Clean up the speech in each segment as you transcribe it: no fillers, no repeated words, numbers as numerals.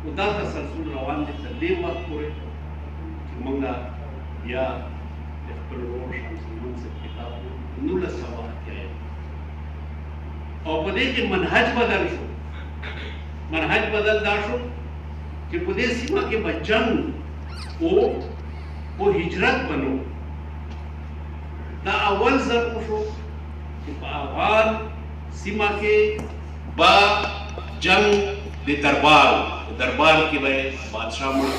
دا تسلسل روان دي تر دې وخت پورې چې موږ بیا د خپل ورور شمس المنصف کتاب 1980 او په دې کې منهج بدل شو. منهج بدل دا شو چې په دې سیمه کې به جنګ او هجرت بنو. دا اول ځل وشو چې په افغان سیمه کې با جنگ د دربار کې به بادشاہ مړ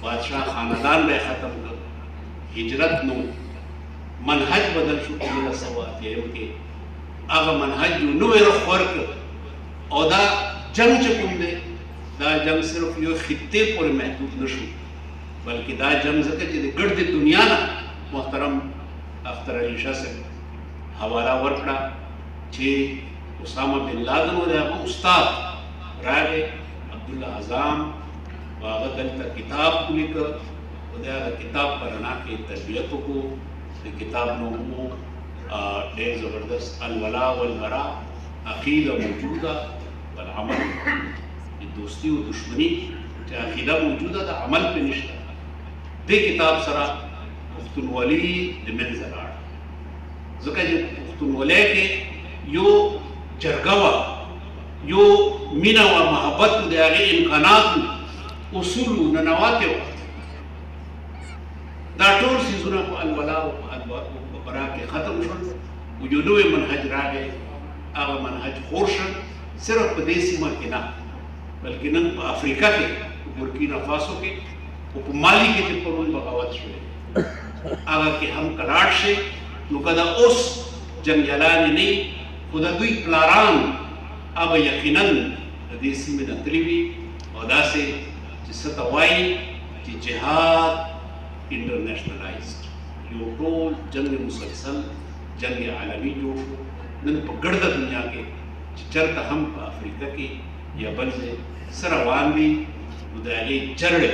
بادشاہ خاندان به ختم کړ. هجرت نو منهج بدل شو په 1980 کې. هغه منهج یو نوې رخ ورکړ او دا جنگ چې کوم دی دا جنگ صرف یو خطې پورې محدود نشو بلکې دا جنگ ځکه چې د ګرد دنیا نه محترم اختر علي شاه صاحب حواله ورکړه چې اسامه بن لادن و د هغه استاد راغی عبدالله اعظم هغه دلته کتاب ولیکه او د هغه کتاب په رڼا کې تربیت وکړو. د کتاب نوم و ډېر زبردست الولا والبرا عقیده موجوده والعمل. د دوستي او دشمني چې عقیده موجوده ده عمل پې نشته. دې کتاب سره پښتونولي د منځه لاړه ځکه چې پښتونولۍ کې یو جرګه وه یو مینه وه محبت د هغې امکانات اصول ننوات وه. دا ټول څیزونه په الولا او په برا کې ختم شول او یو نوی منهج راغی. هغه منهج خور شو صرف په دې سیمه کې نه بلکې نن په افریقا کې په بورکینا فاسو کې او په مالي کې چې پرون بغاوت شوی هغه کې هم کلاړ شي. نو که دا اوس جنګیالان نه خو د دوی پلاران هغه یقینا د دې سیمې نه تللي وي او داسې چې څه ته وایي چې جهاد انټرنیشنلایزډ یو ټول جنګ مسلسل جنګ عالمي جوړ شو. نن په ګرده دنیا کې چې چېرته هم په افریقا کې یا بل ځای څه روان دي نو د هغې جرړې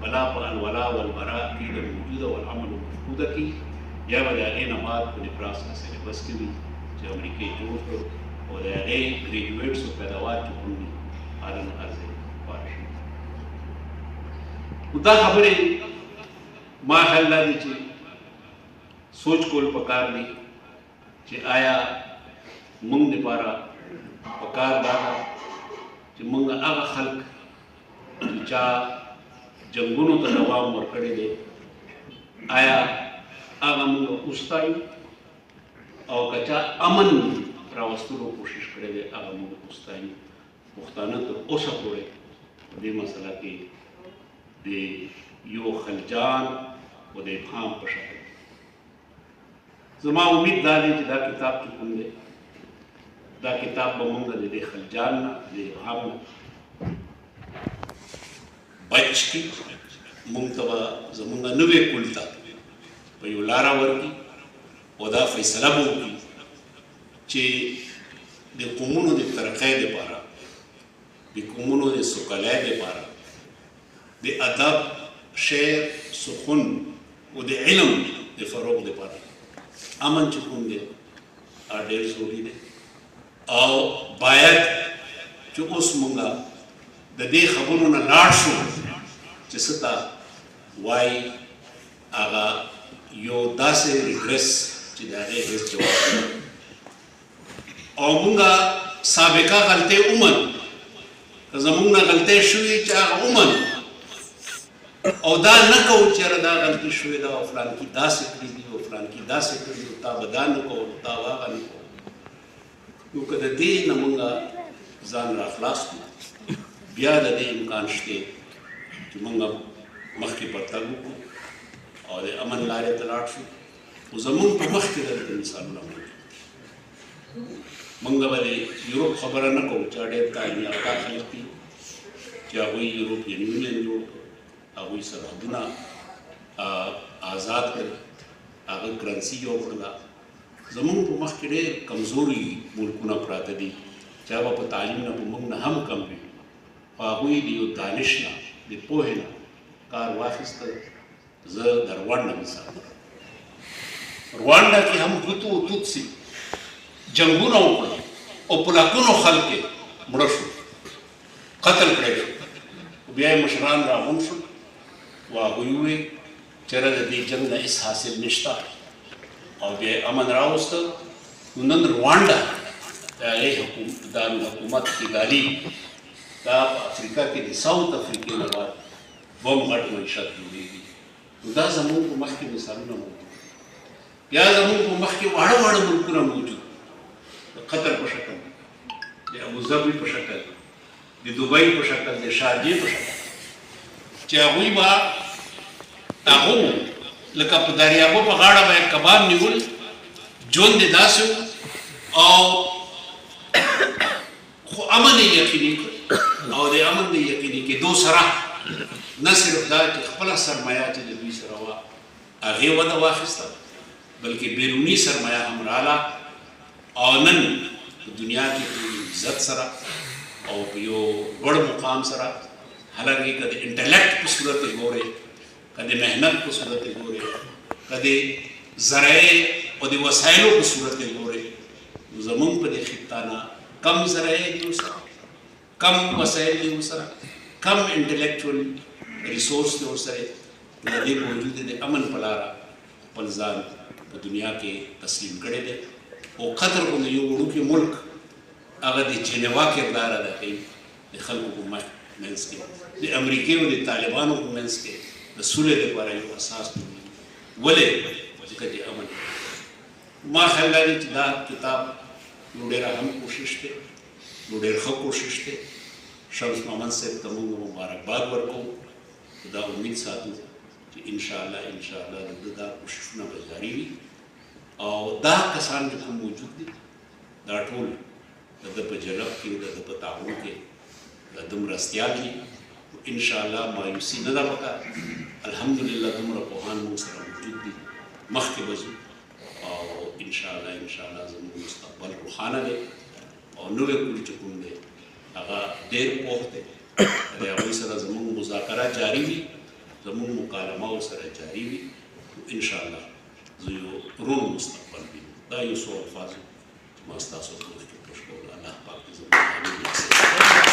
بلا په الولا والبرا عقیده موجوده والعمل مفقوده کې یا به د هغې نه بعد په نیبراسکا سیلیبس کې وي چې امریکې جوړ کړو او د هغې ګریجویټس او پیداوار چې کوم دي هر نه هر ځای پاتې شي. نو دا خبرې ما خیال دا دی چې سوچ کول پکار دی چې آیا موږ دپاره پکار دا ده چې موږ هغه خلک چې چا جنګونو ته دوام ورکړی دی آیا هغه موږ وستایو او که چا امن راوستلو کوشش کړی دی هغه موږ وستایو. پښتانه تر اوسه پورې په دې مسله کې د یو خلجان او د ابهام په شکل. زما امید دا دی چې دا کتاب چې کوم دی دا کتاب به موږ د دې خلجان نه د ابهام نه بچ کړي. موږ ته به زموږ نوې کلته په یو لاره ورکړي او دا فیصله به وکړي چې د قومونو د ترقۍ دپاره د قومونو د سوکالۍ دپاره د ادب شعر سخن او د علم د فروغ دپاره امن چې کوم دی ډېر ضروري دی او باید چې اوس موږ د دې خبرو نه لاړ شو چې څه ته وایي هغه یو داسې ریګرس چې د هغې هېڅ جواب نه او موږ سابقه غلطۍ ومنو که زموږ نه غلطۍ شوي چې هغه ومنو او دا نه کوو چې یاره دا غلطي شوې ده او فلانکي داسې کړي دي او فلانکي داسې کړي دي تا به دا نه کوو تا به هغه نه کوو. نو که د دې نه موږ ځان راخلاص کړو بیا د دې امکان شته چې موږ مخکې پرتګ وکړو او د امن لارې ته لاړ شو. خو زموږ په مخ کې دلته مثالونه موجود موږ به د یوروپ خبره نه کوو چې ډېر تعلیم یافته خلک دي چې هغوی یوروپین یونین جوړ کړ هغوی سرحدونه آزاد کړ هغه کرنسي جوړ کړله. زموږ په مخ کې ډېر کمزوري ملکونه پراته دي چې هغه په تعلیم نه په موږ نه هم کم وي خو هغوی د یو دانش نه د پوهې نه کار واخیسته. زه د روانډا مثال روانډا کې هم هوتو او توتسي جنګونه وکړل او په لاکونو خلک یې مړه شو قتل کړی بیا مشران راغون شول او هغوی وویل چېرې د دې جنګ نه هېڅ حاصل نشته او بیا یې امن راوسته. نو نن روانډا د هغې دارالحکومت کیګالي دا په افریقا کې د ساوت افریقې نه بعد بم غټ معیشت جوړېږي. نو دا زموږ په مخکې مثالونه موجود یا زموږ په مخکې واړه واړه ملکونه موجود د قطر په شکل د ابوظبي په شکل د دوبۍ په شکل د شارجې په شکل چې هغوی به هغو لکه په دریابو په غاړه به یې کباب نیول ژوند یې داسې او خو امن یې یقیني کړ او د امن د یقیني کېدو سره نه صرف دا چې خپله سرمایه چې د دوی سره وه هغې وده واخیسته بلکې بیروني سرمایه هم راله او نن په دنیا کې په عزت سره او په یو لوړ مقام سره حالانکه که د انټلیکټ په صورت یې ګورې که د محنت په صورت یې ګورې که د ذرایع او د وسایلو په صورت یې ګورې نو زموږ په دې خطه نه کم ذرایع دي ورسره کم وسایل دي ورسره کم انټلیکچوال ریسورس دی ورسره د دې باوجود د امن په لاره خپل ځان په دنیا کې تسلیم کړی دی او قطر غوندې یو وړوکی ملک هغه د جنیوا کردار ادا کوي د خلکو په منځ کې د امریکې او د طالبانو په منځ کې د سولې لپاره یو اساس جوړوي. ولې ځکه چې امن ما خیال دی چې دا کتاب یو ډېر اهم کوشش دی یو ډېر ښه کوشش دی. شمس محمد صاحب ته موږ مبارکباد ورکوو دا امید ساتو چې انشاءالله د ده دا کوششونه به جاري وي او دا کسان چې کوم موجود دي دا ټول د ده په جلب کې د ده په تعاون کې د ده مرستیال دي. انشاءالله مایوسي نه ده پکار. الحمدلله دومره پوهان موږ سره موجود دي مخکې به ځو او انشاءالله زموږ مستقبل روښانه دی او نوی کور چې کوم دی هغه ډېر پوخ دی. د هغوی سره زموږ مذاکره جاري وي زموږ مکالمه ورسره جاري وي. انشاءالله زه یو روڼ مستقبل وینم. دا یو څو الفاظ ما ستاسو په مخ کې پېښ کول. الله پاک دې زموږ